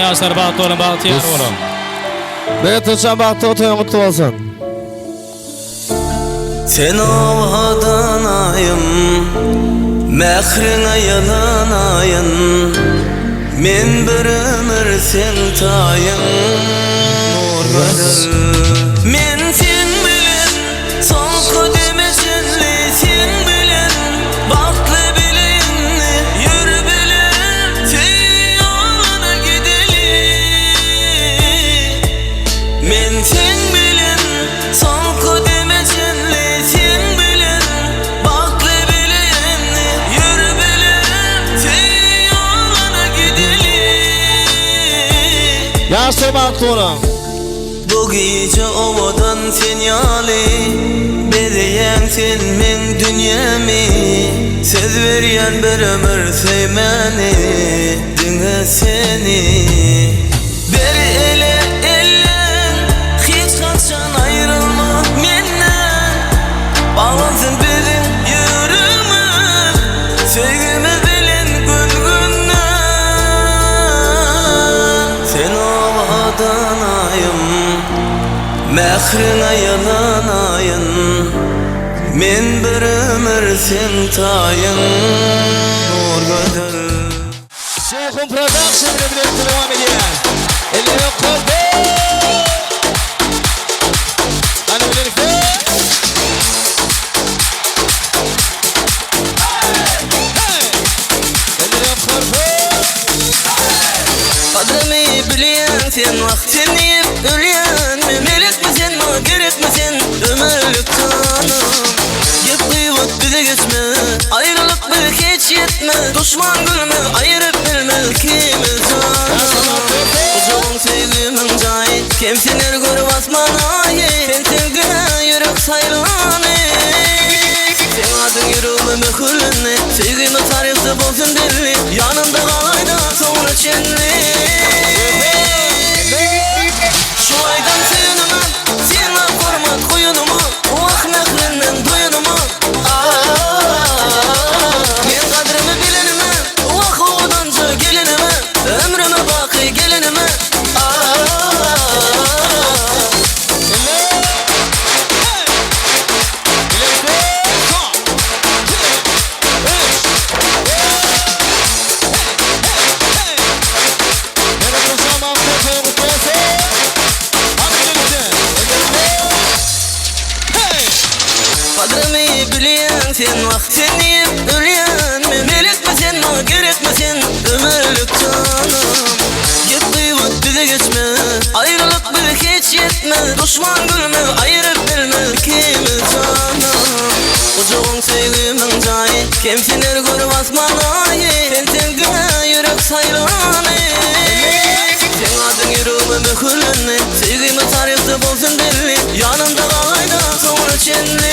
yaşlar bahtı olun, bahtiyar olun. Beytuçan bahtı otoya mutlu olsun. Sen ovadanayım, mehrine yalanayın. Men bir ömür sen tayın, nur bedel. Men sen bilen, son kodemesinli sen bilen. Baktlı bilenni, yür bilen, sen yoluna gidelim. Men sen bilen, son kodemesinli sen bilen. Baktlı bilenni, yür bilen, sen yoluna gidelim. Yaşlar bahtı olun. Bu gece ovadan sen yali, bedeyem sen men dünyami. Söz veriyen bir ömür sevmeni, dinle seni. Bir ele ellen, hiç kaçan ayrılma menden. Bağlansın bizim yürümüz, sevgimiz bilen gülgünden. Sen ovadanayım, mehrine yalanayın. Men bir ömür sen tayın, nur bedel. Şokun Production ile birlikte devam ediyor. Elleri kolda. Hadi birlikte. Elleri kolda. Kadrimi bilen sen vaktini ölyen mi? Melek misin mi gerek misin ömürlük tanım? Git kıyvat bize geçme, ayrılık bir hiç yetme. Düşman gülme, ayırıp bilmez kimiz canım. Ucun sevgimin cahil, kimseler gör basmanayı. Sen sevgine yürek saylanı. Sen adın yürüme mühürlünü, sevgimi tarihte bulsun dilli. Yanımda kalayda sonra çenli. Şu aydan seninime, senle kormat koyunumu. Vah mehrinden duyunumu. Men kadrimi bilenime, vah oğudanca gelinime. Ömrüme baki gelinime. Kadrimi bilen sen vaktini ölyen mi? Melek misin mi gerek misin ömürlük canım? Git kıyvat bize geçme, ayrılık bir hiç yetme. Düşman gülme, ayırıp bilmez kimiz canım. Ucun sevgimin cahil, kimseler gör basmanayı. Sen sevgine yürek saylanı. Sen adın yürüme mühürlünü, sevgimi tarihte bulsun dilli. Yanımda kalayda sonra çenli.